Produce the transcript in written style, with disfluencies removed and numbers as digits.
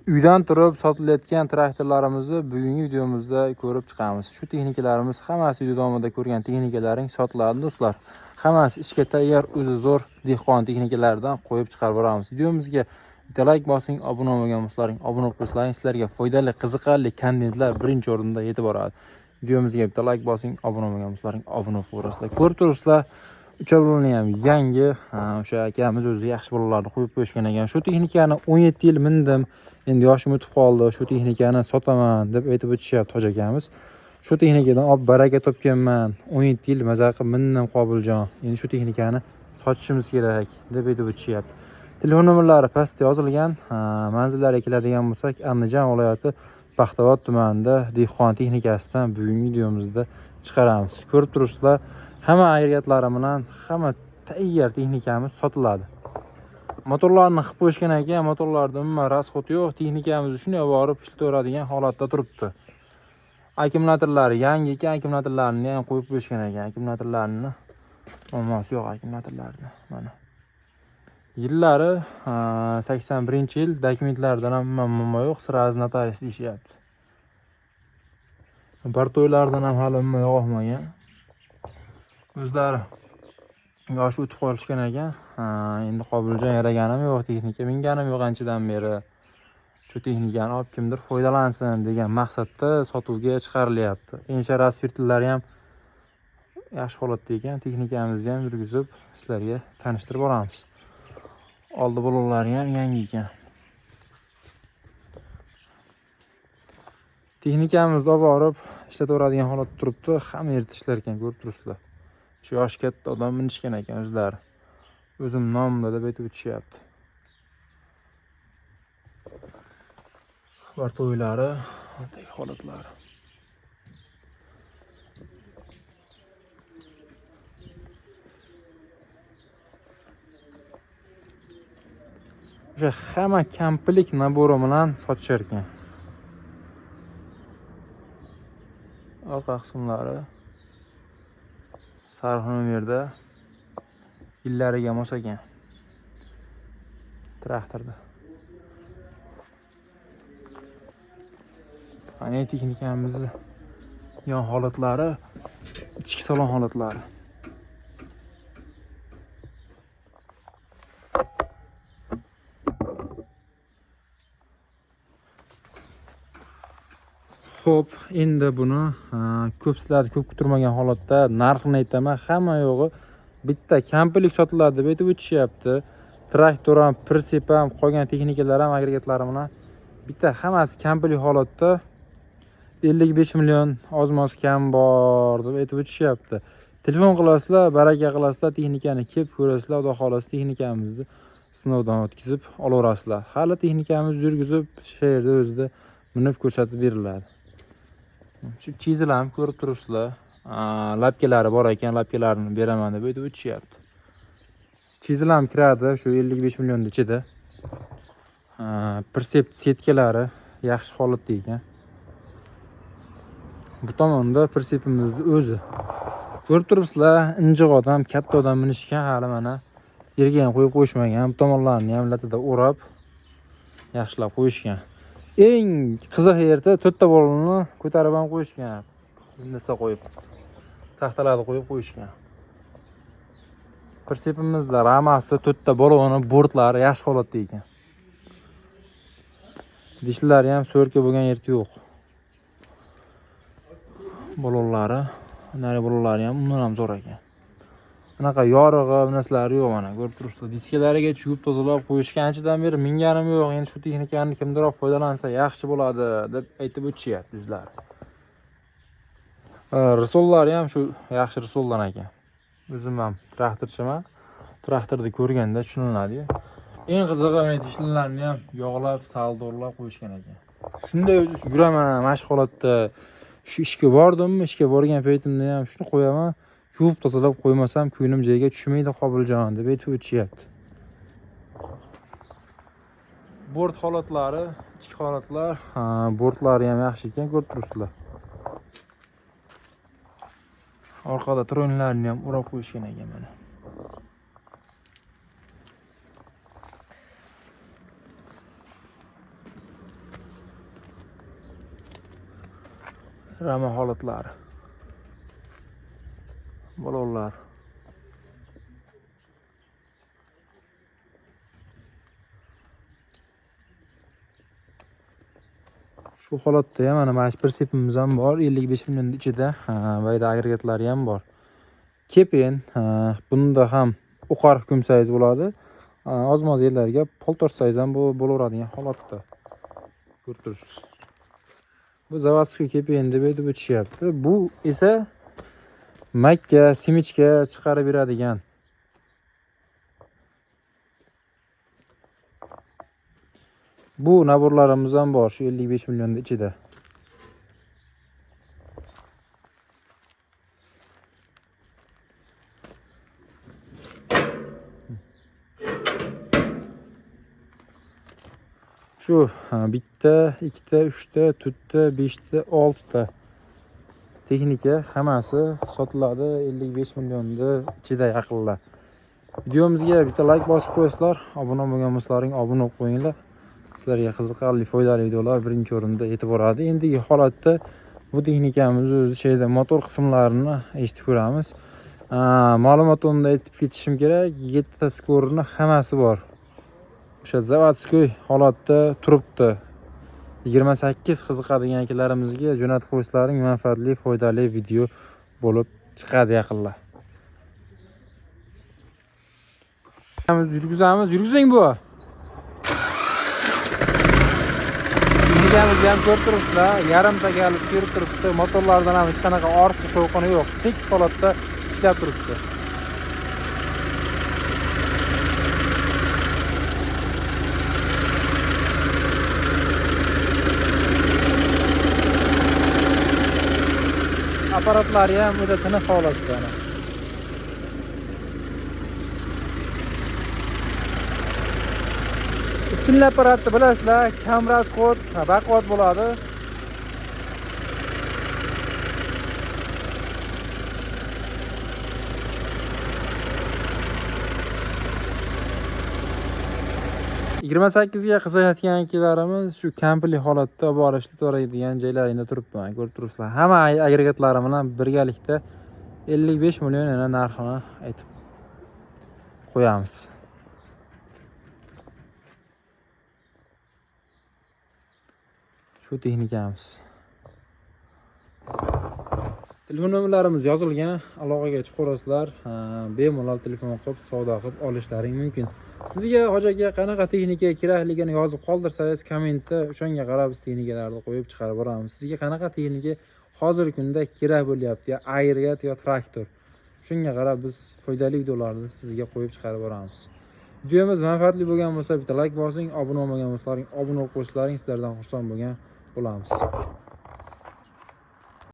Uydan turib sotilayotgan traktorlarimizni bugungi videomizda ko'rib chiqamiz. Shu texnikalarimiz hammasi video davomida ko'rgan texnikalaring sotiladi do'stlar. Hammasi ishga tayyor, o'zi zo'r dehqon texnikalaridan qo'yib chiqarib boramiz. Videomizga like bosing, obuna bo'lmagan bo'lsalaring obuna bo'lib qo'ysalar, sizlarga foydali, qiziqarli kontentlar birinchi o'rinda yetib boradi. Videomizga like bosing, obuna bo'lmagan bo'lsalaring obuna bo'lib qo'yasizlar. Ko'rib turibsizlar, uchabolani ham yangi, o'sha akamiz o'zi yaxshi bolalarni qo'yib qo'yishgan ekan. Shu texnikani 17 yil mindim. Endi yoshim o'tib qoldi, shu texnikani sotaman deb aytib o'tishyapti hoji akamiz. Shu texnikadan olib baraka topganman. 17 yil maza qilib mindim Qobiljon. Endi shu texnikani sotishimiz kerak deb aytib o'tishyapti. Telefon nomerlari pastda yozilgan. Manzillariga keladigan bo'lsak, Andijon viloyati Paxtavod tumanida dehqon texnikasidan bugungi videomizda chiqaramiz. Ko'rib turibsizlar, hamma agregatlari bilan hamma tayyor texnikamiz sotiladi. Motorlarni qilib qo'yishgan ekan, motorlarda umuman rasxod yo'q. Texnikamiz shunday borib ishlataveradigan holatda turibdi. Akkumulyatorlari yangi ekan, akkumulyatorlarni ham qo'yib qo'yishgan ekan. Akkumulyatorlarni muammosi yo'q akkumulyatorlarni. Mana. Yillari 81-yil, dokumentlardan ham muammo yo'q, sraz notarius ishyapti. Bartoylardan ham hali umuman yo'qmagan. O'zlari yoshi o'tib qolishgan ekan. Endi Qobiljon yaraganim yo'q, texnika minganim yo'q anchadan beri. Shu texnikani olib kimdir foydalansin degan maqsadda sotuvga chiqarilyapti. Insha raspirtillari ham yaxshi holatda ekan. Texnikamizni ham yurgizib sizlarga tanishtirib boramiz. Oldi bolalar ham yangi ekan. Texnikamizni olib borib ishlataveradigan holatda turibdi. Hamma yerda ishlar ekan, ko'rib turibsizlar. Shu yosh katta odam minishgan ekan o'zlari. O'zim nomimda deb aytib o'tishyapti. Bartoylari, bunday holatlari. O'sha hamma komplik nabori bilan sotishar ekan. Orqa qismlari sarxona yerda yillariga mos ekan. Traktorda. Qani texnikamiz yon holatlari, ichki salon holatlari. Xo'p, endi buni ko'pchilar ko'p kutilmagan holatda narxini aytaman. Hamma yo'g'i bitta komplik sotiladi deb aytib o'tishyapti. Traktor ham, pritsep ham, qolgan texnikalar ham, agregatlari bilan bitta hammasi komplik holatda 55 million ozmos kam bor deb aytib o'tishyapti. Telefon qilasizlar, baraka qilasizlar, texnikani kelib ko'rasizlar, xudo xolasa texnikamizni sinovdan o'tkazib olaverasizlar. Hali texnikamizni yurgizib shu yerda o'zida minib ko'rsatib beriladi. Shu chizilarni ko'rib turibsizlar. Lapkalari bor ekan, lapkalarini beraman deb aytib o'tishyapti. Chizilam kiradi shu 55 million ichida. Pritsep setkalari yaxshi holatda ekan. Bu tomonda pritsepimizni o'zi. Ko'rib turibsizlar, injiq odam, katta odam minishgan, hali mana yerga ham qo'yib qo'yishmagan. Bu tomonlarni ham latida o'rab yaxshilab qo'yishgan. Eng qiziq yerda to'rtta bolani ko'tarib ham qo'yishgan. Nisa qo'yib, taxtalarni qo'yib qo'yishgan. Pritsepimizda ramasi to'rtta bolani bortlari yaxshi holatda ekan. Dishlari ham so'rka bo'lgan yerda yo'q. Bololari, nari bololari ham undan ham zo'r ekan. Bunaqa yorig'i, narsalari yo'q mana, ko'rib turibsizlar. Diskalariga yuvib tozalab qo'yishgan anchadan beri minganim yo'q. Endi shu texnikani kimdir foydalansa yaxshi bo'ladi deb aytib o'tishyapti o'zlari. Risollari ham shu yaxshi risollar ekan. O'zim ham traktorchiman. Traktorda ko'rganda tushuniladi-yu. Eng qizig'i men tishlarni ham yog'lab, saldorlab qo'yishgan ekan. Shunday o'zi yuraman, mashq holatda shu ishga bordimmi, ishga borgan paytimda ham shuni qo'yaman. Yuvib tozalab qo'ymasam ko'nglim joyiga tushmaydi Qobiljon deb aytib o'tishyapti. Bort holatlari, ichki holatlar, bortlari ham yaxshi ekan, ko'rib turibsizlar. Orqada tronlarni ham o'rab qo'yishgan ekan mana. rama holatlari. Balonlar. Shu holatda ham mana bir sepimiz ham bor, 55 million ichida. Bayda agregatlari ham bor. Kepen, bunda ham uqar hukm sayz bo'ladi. Ozmoz yerlarga poltor sayz ham bo'laveradigan holatda. Ko'rib turibsiz. Bu zavodskiy kepen deb aytib o'tishyapti. Bu esa makka, simichka chiqarib beradigan. Bu naborlarimiz ham bor, shu 55 million ichida. Shu bitta, ikkita, uchta, to'rtta, beshta, oltita texnika hammasi sotiladi 55 millionning ichida yaqinlar. Videomizga bitta like bosib qo'yasizlar, obuna bo'lgan bo'lsalaring obuna bo'lib qo'yinglar. Sizlarga qiziqarli, foydali videolar birinchi o'rinda yetib boradi. Endigi holatda bu texnikamiz o'zi motor qismlarini eshitib ko'ramiz. Ma'lumot o'rnida aytib ketishim kerak, 7 ta skorni hammasi bor. O'sha zavodskiy holatda turibdi. 28 qiziqadigan akilarimizga jo'natib qo'yishlaring manfaatli, foydali video bo'lib chiqadi yaqinlar. Yurgizing bu. Yurgamizni ham ko'rib turibsizlar, yarimta galib ko'rib turibdi. Motorlardan ham hech qanaqa ortiq shovqini yo'q. Tekis holatda ishlab turibdi. Aparatlari ham juda tiniq holatda. Ustunli apparatni bilasizlar, kam rasxod, baquvvat bo'ladi. Yigirma sakkizga qiziqayotgan akilarimiz shu kampli holatda borishni to'raydigan joylaringda turibdi, ko'rib turibsizlar. Hamma agregatlari bilan birgalikda 55 million narxini aytib qo'yamiz. Shu texnikamiz. Telefon nomerlarimiz yozilgan, aloqaga chiqarasizlar, bemalol telefon qilib savdo qilib olishlaring mumkin. Sizga hojaga qanaqa texnika kerakligini yozib qoldirsangiz kommentda o'shanga qarab biz texnikalarni qo'yib chiqarib boramiz. Sizga qanaqa texnika hozirgi kunda kerak bo'lyapti, yo agregat yo traktor. Shunga qarab biz foydali videolarni sizga qo'yib chiqarib boramiz. Videomiz manfaatli bo'lgan bo'lsa bitta like bosing, obuna bo'lmagan bo'lsalaring obuna bo'lib qo'yishlaring sizlardan xursand bo'lgan bo'lamiz.